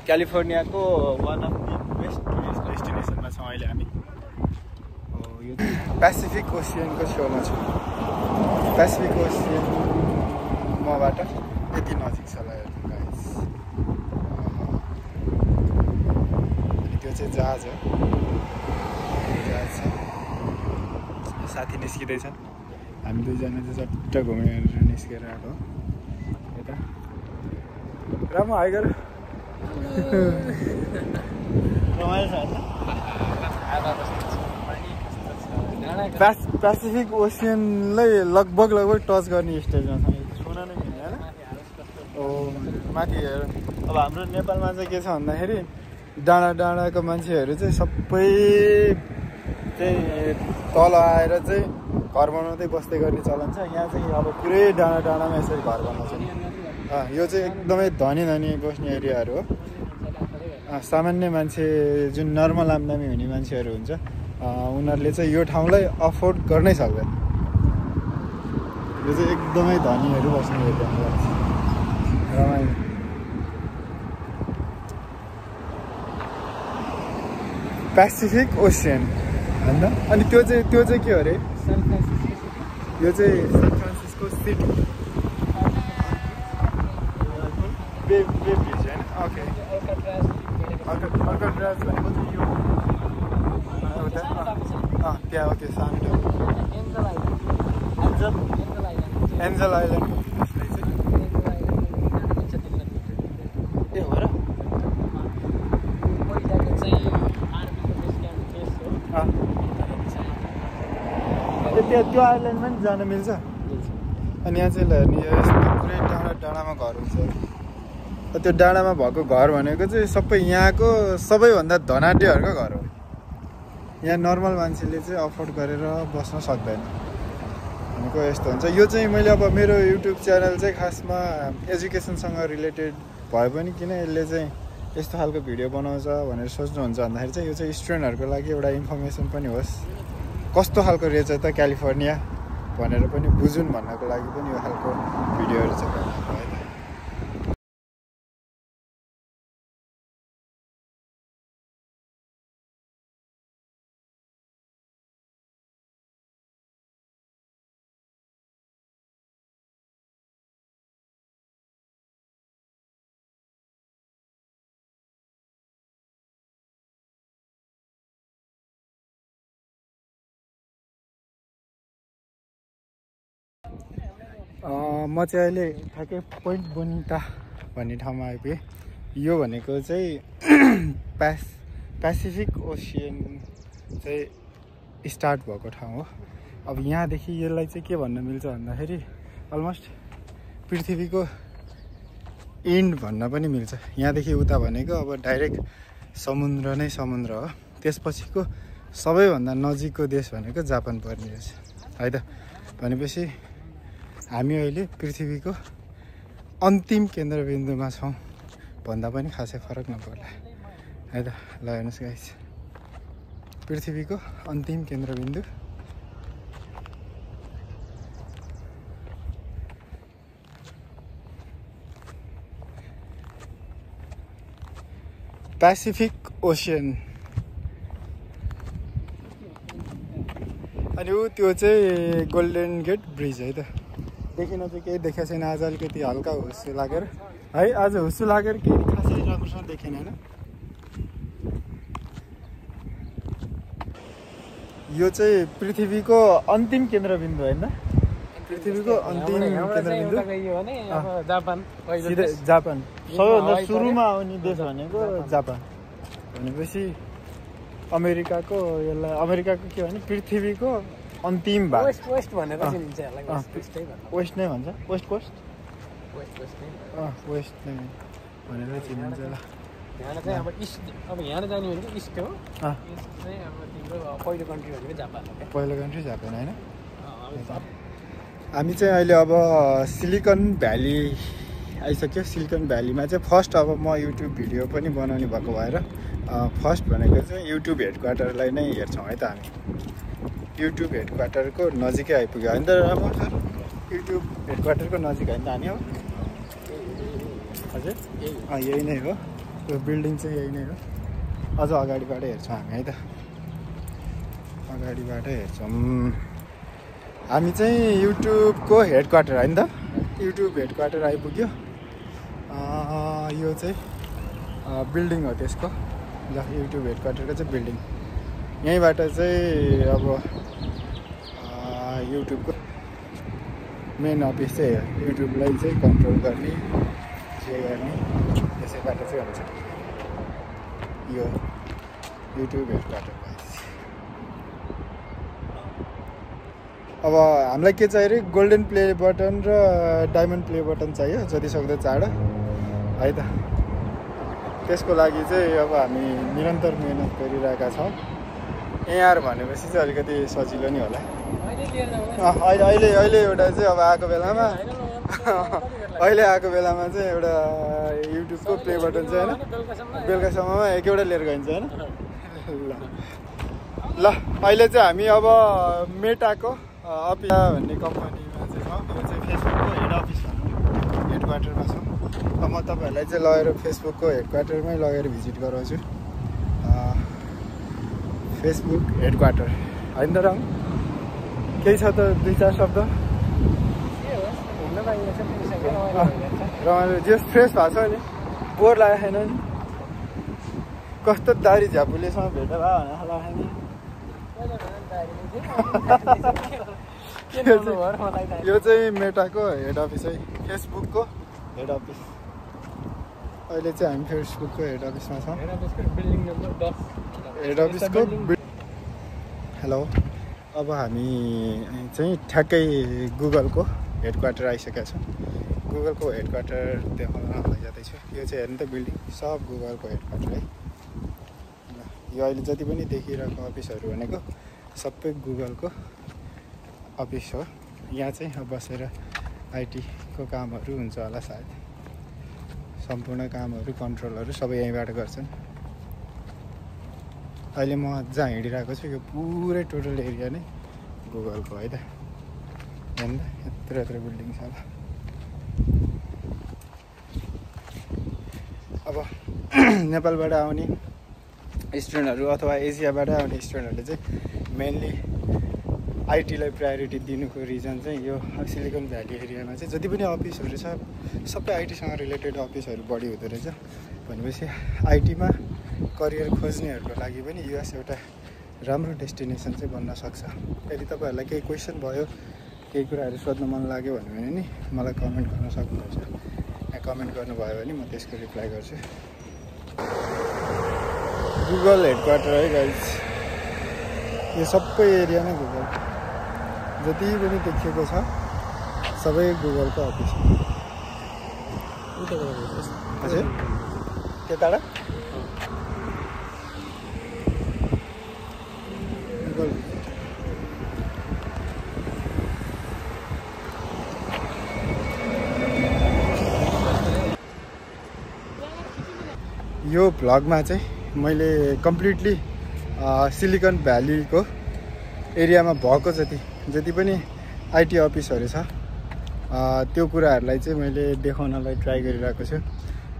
क्यालिफोर्नियाको one of the best tourist डेस्टिनेसनमा छौँ अहिले हामी। यो पेसिफिक ओसियनको छेउमा छु। पेसिफिक ओसियन मबाट यति नजिक छ होला गाइस। अनि त्यो चाहिँ जहाज हो। जहाज छ, साथी निस्किँदैछन्। हामी दुईजना चाहिँ चट्ट घुमेर निस्केर आएको यता। राम्रो हाई गर रमाइलो छ। पेसिफिक ओसियनलाई लगभग टच गर्ने स्टेजमा छ। छुन नै मिल्दैन होइन। माथि हेर, अब हाम्रो नेपालमा चाहिँ के छ भन्दाखेरि डाँडा डाँडाको मान्छेहरू चाहिँ सबै चाहिँ तल आएर चाहिँ घर बनाउँदै बस्दै गर्ने चलन छ। यहाँ चाहिँ अब पुरै डाँडा डाँडामा यसरी घर बनाउँछ नि। यो चाहिँ एकदमै धनी धनी बस्ने एरियाहरू हो। सामान्य मान्छे जुन नर्मल आम्दानी हुने मान्छेहरू हुन्छ उनीहरूले चाहिँ यो ठाउँलाई अफोर्ड गर्नै सक्दैन। यो चाहिँ एकदमै धनीहरू बस्ने एरिया लाग्छ। रमाइलो। पेसिफिक ओसियन होइन। अनि त्यो चाहिँ के हो अरे? यो चाहिँ सान फ्रान्सिस्को सिटी बे ब्रिज होइन। ओके, अल्काट्राज भनेको चाहिँ यो त्यहाँ हो, त्यो सानो एन्जल आइल्यान्ड यसलाई चाहिँ। ए हो र? त्यो आइल्यान्डमा पनि जान मिल्छ। अनि यहाँ चाहिँ हेर्ने यस्तो पुरै डाँडा डाँडामा घर हुन्छ। त्यो डाँडामा भएको घर भनेको चाहिँ सबै यहाँको सबैभन्दा धनाढ्यहरूको घर हो। यहाँ नर्मल मान्छेले चाहिँ अफोर्ड गरेर बस्न सक्दैन भनेको यस्तो हुन्छ। यो चाहिँ मैले अब मेरो युट्युब च्यानल चाहिँ खासमा एजुकेसनसँग रिलेटेड भए पनि किन यसले चाहिँ यस्तो खालको भिडियो बनाउँछ भनेर सोच्नुहुन्छ भन्दाखेरि चाहिँ यो चाहिँ स्टुडेन्टहरूको लागि एउटा इन्फर्मेसन पनि होस्। कस्तो खालको रहेछ त क्यालिफोर्निया भनेर पनि बुझुन् भन्नको लागि पनि यो खालको भिडियोहरू चाहिँ बनाएको है त। म चाहिँ अहिले ठ्याक्कै पोइन्ट बोनिटा भन्ने ठाउँमा आइपुगेँ। यो भनेको चाहिँ पेसिफिक ओसियन चाहिँ स्टार्ट भएको ठाउँ हो। अब यहाँदेखि यसलाई चाहिँ के भन्न मिल्छ भन्दाखेरि अलमोस्ट पृथ्वीको एन्ड भन्न पनि मिल्छ। यहाँदेखि उता भनेको अब डाइरेक्ट समुद्र नै समुद्र हो। त्यसपछिको सबैभन्दा नजिकको देश भनेको जापान पर्ने रहेछ है त। भनेपछि हामी अहिले पृथ्वीको अन्तिम केन्द्रबिन्दुमा छौँ भन्दा पनि खासै फरक नपर्ला है त। ल हेर्नुहोस् गाइस, पृथ्वीको अन्तिम केन्द्रबिन्दु। Pacific ocean. अनि त्यो चाहिँ गोल्डन गेट ब्रिज है त। देखिन चाहिँ केही देखाएको छैन आज, अलिकति हल्का हुस्सु लागेर है। आज हुस्सु लागेर केही खासै राम्रोसँग देखेन होइन। यो चाहिँ पृथ्वीको अन्तिम केन्द्रबिन्दु होइन। पृथ्वीको अन्तिम केन्द्रबिन्दु जापान। सबैभन्दा सुरुमा आउने देश भनेको जापान। भनेपछि अमेरिकाको यसलाई अमेरिकाको के भने पृथ्वीको अन्तिम भाग। वेस्ट भनेर चिनिन्छ यसलाई। वेस्ट नै भन्छ। वेस्ट कोस्ट वेस्ट नै भनेर चिनिन्छ ल। यहाँ चाहिँ अब इस्ट, अब यहाँ जाने भनेको इस्ट हो। इस्ट चाहिँ अब तिम्रो पहिलो कन्ट्री भनेको जापान हो। पहिलो कन्ट्री जापान होइन। हामी चाहिँ अहिले अब सिलिकन भ्याली आइसक्यो। सिलिकन भ्यालीमा चाहिँ फर्स्ट अब म युट्युब भिडियो पनि बनाउने भएको भएर फर्स्ट भनेको चाहिँ युट्युब हेडक्वार्टरलाई नै हेर्छौँ है त। हामी युट्युब हेडक्वार्टरको नजिकै आइपुग्यो होइन त राम्रो सर? युट्युब हेडक्वार्टरको नजिक होइन त हामी अब? हजुर यही नै हो। यो बिल्डिङ चाहिँ यही नै हो। अझ अगाडिबाट हेर्छौँ हामी है त, अगाडिबाट हेर्छौँ। हामी चाहिँ युट्युबको हेड क्वार्टर होइन त, युट्युब हेड क्वार्टर आइपुग्यो। यो चाहिँ बिल्डिङ हो त्यसको, ल युट्युब हेड क्वार्टरको चाहिँ बिल्डिङ। यहीँबाट चाहिँ अब युट्युबको मेन अफिस चाहिँ युट्युबलाई चाहिँ कन्ट्रोल गर्ने जे गर्ने त्यसैबाट चाहिँ हुन्छ यो युट्युब हेड क्वार्टर। अब हामीलाई के चाहियो अरे गोल्डन प्ले बटन र डायमन्ड प्ले बटन चाहियो, जति सक्दो चाँडो है त। त्यसको लागि चाहिँ अब हामी निरन्तर मेहनत गरिरहेका छौँ। एआर भनेपछि चाहिँ अलिकति सजिलो नै होला। अहिले एउटा चाहिँ अब आएको बेलामा चाहिँ एउटा युट्युबको प्ले बटन चाहिँ होइन बेलुकासम्ममा एक एउटा लिएर गइन्छ होइन। ल अहिले चाहिँ हामी अब मेटाको अफिस भन्ने कम्पनीमा चाहिँ छौँ। यो चाहिँ फेसबुकको हेड अफिस भनौँ, हेड क्वार्टरमा छौँ। अब म तपाईँहरूलाई चाहिँ लगेर फेसबुकको हेड क्वार्टरमै लगेर भिजिट गराउँछु। फेसबुक हेड क्वार्टर होइन त रङ केही छ त, 2-4 शब्द रमाइलो जस फ्रेस भएको छ नि, बोर लागेको छैन नि। कस्तो दारी झ्यापुलेसँग भेट भयो भने यो चाहिँ मेटाको हेड अफिस है, फेसबुकको हेड अफिस। अहिले चाहिँ हामी फेसबुकको हेड अफिसमा छौँ। हेड अफिसको हेलो। अब हामी चाहिँ ठ्याक्कै गुगलको हेड क्वार्टर आइसकेका छौँ। गुगलको हेड क्वार्टर देखाउन जाँदैछु। यो चाहिँ हेर्नु त बिल्डिङ सब गुगलको हेड क्वार्टर है। यो अहिले जति पनि देखिरहेको अफिसहरू भनेको सबै गुगलको अफिस हो। यहाँ चाहिँ अब बसेर आइटीको कामहरू हुन्छ होला सायद। सम्पूर्ण कामहरू कन्ट्रोलहरू सबै यहीँबाट गर्छन्। अहिले म जहाँ हिँडिरहेको छु यो पुरै टोटल एरिया नै गुगलको है त। हेर्नु त यत्रो बिल्डिङ छ। अब नेपालबाट आउने स्टुडेन्टहरू अथवा एसियाबाट आउने स्टुडेन्टहरूले चाहिँ मेनली आइटीलाई प्रायोरिटी दिनुको रिजन चाहिँ यो सिलिकन भ्याली एरियामा चाहिँ जति पनि अफिसहरू छ सबै आइटीसँग रिलेटेड अफिसहरू बढी हुँदो रहेछ। भनेपछि आइटीमा करियर खोज्नेहरूको लागि पनि युएस एउटा राम्रो डेस्टिनेसन चाहिँ बन्न सक्छ। यदि तपाईँहरूलाई केही क्वेसन भयो, केही कुराहरू सोध्न मन लाग्यो भने नि मलाई कमेन्ट गर्न सक्नुहुन्छ। यहाँ कमेन्ट गर्नुभयो भने म त्यसको रिप्लाई गर्छु। गुगल हेड क्वार्टर है गाइज, यो सबै एरिया नै गुगल, जति पनि देखिएको छ सबै गुगलको अफिस हो। हजुर त्यताबाट यो भ्लगमा चाहिँ मैले कम्प्लिटली सिलिकन भ्यालीको एरियामा भएको जति पनि आइटी अफिसहरू छ त्यो कुराहरूलाई चाहिँ मैले देखाउनलाई ट्राई गरिरहेको छु।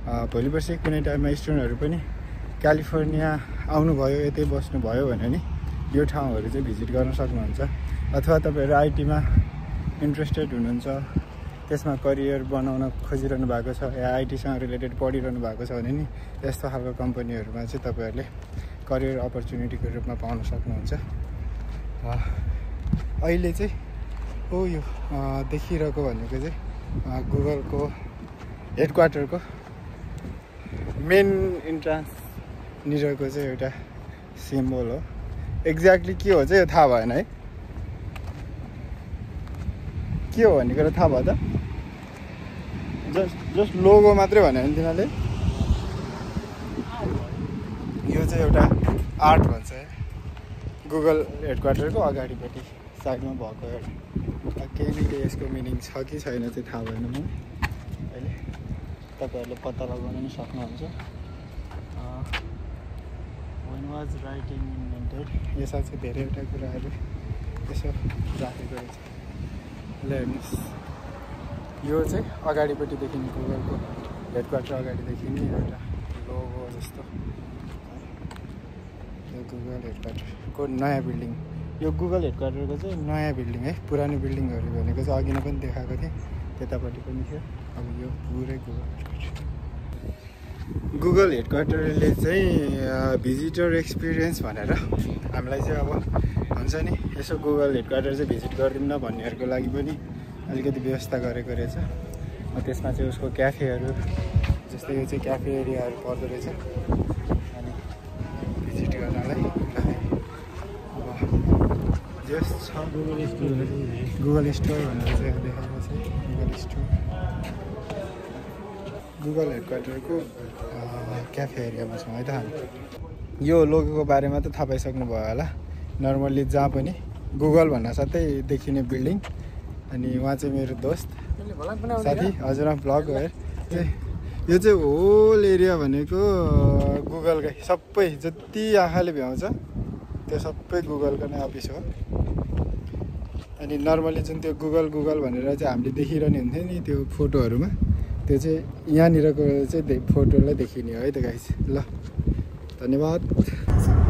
भोलि पर्सि कुनै टाइममा स्टुडेन्टहरू पनि क्यालिफोर्निया आउनुभयो, यतै बस्नुभयो भने नि यो ठाउँहरू चाहिँ भिजिट गर्न सक्नुहुन्छ। अथवा तपाईँहरू आइटीमा इन्ट्रेस्टेड हुनुहुन्छ, त्यसमा करियर बनाउन खोजिरहनु भएको छ या आइटीसँग रिलेटेड पढिरहनु भएको छ भने नि यस्तो खालको कम्पनीहरूमा चाहिँ तपाईँहरूले करियर अपर्च्युनिटीको रूपमा पाउन सक्नुहुन्छ। अहिले चाहिँ यो देखिरहेको भनेको चाहिँ गुगलको हेड क्वार्टरको मेन इन्ट्रान्स निरको चाहिँ एउटा सिम्बल हो। एक्ज्याक्टली के हो चाहिँ यो थाहा भएन है, के हो भन्ने कुरा थाहा भयो त? जस्ट लोगो मात्रै भन्यो भने तिनीहरूले यो चाहिँ एउटा आर्ट भन्छ है गुगल हेड क्वार्टरको अगाडिपट्टि साइडमा भएको एउटा। केही न केही यसको मिनिङ छ कि छैन चाहिँ थाहा भएन म अहिले, तपाईँहरूले पत्ता लगाउन पनि सक्नुहुन्छ। वान वाज राइटिङ इन्भेन्टेड, यसमा चाहिँ धेरैवटा कुराहरू यसो राखेको रहेछ। ल हेर्नुहोस्, यो चाहिँ अगाडिपट्टि देखिने गुगलको हेड क्वार्टर अगाडि देखिने एउटा लोगो यस्तो यो गुगल हेडक्वार्टरको नयाँ बिल्डिङ यो गुगल हेडक्वार्टरको चाहिँ नयाँ बिल्डिङ है पुरानो बिल्डिङहरू भनेको चाहिँ अघि नै पनि देखाएको थिएँ त्यतापट्टि पनि थियो अब यो पुरै गुगल हेडक्वार्टरले चाहिँ भिजिटर एक्सपिरियन्स भनेर हामीलाई चाहिँ अब हुन्छ नि यसो गुगल हेडक्वार्टर चाहिँ भिजिट गरिदिउँ न भन्नेहरूको लागि पनि अलिकति व्यवस्था गरेको रहेछ त्यसमा चाहिँ उसको क्याफेहरू जस्तै यो चाहिँ क्याफे एरियाहरू पर्दो रहेछ अनि भिजिट गर्नलाई अब जस छ गुगल स्टोर भनेर चाहिँ देखाएको छ गुगल स्टोर गुगल हेडक्वार्टरको क्याफे एरियामा छौँ है त हामी यो लोगोको बारेमा त थाहा पाइसक्नु भयो होला नर्मल्ली जहाँ पनि गुगल भन्न साथै देखिने बिल्डिङ अनि उहाँ चाहिँ मेरो दोस्त साथी हजुर भ्लग हो यो चाहिँ होल एरिया भनेको गुगलकै सबै जति आँखाले भ्याउँछ त्यो सबै गुगलको नै अफिस हो अनि नर्मली जुन त्यो गुगल भनेर चाहिँ हामीले देखिरहने हुन्थ्यो नि त्यो फोटोहरूमा त्यो चाहिँ यहाँनिरको चाहिँ फोटोलाई देखिने हो है त गाइस ल धन्यवाद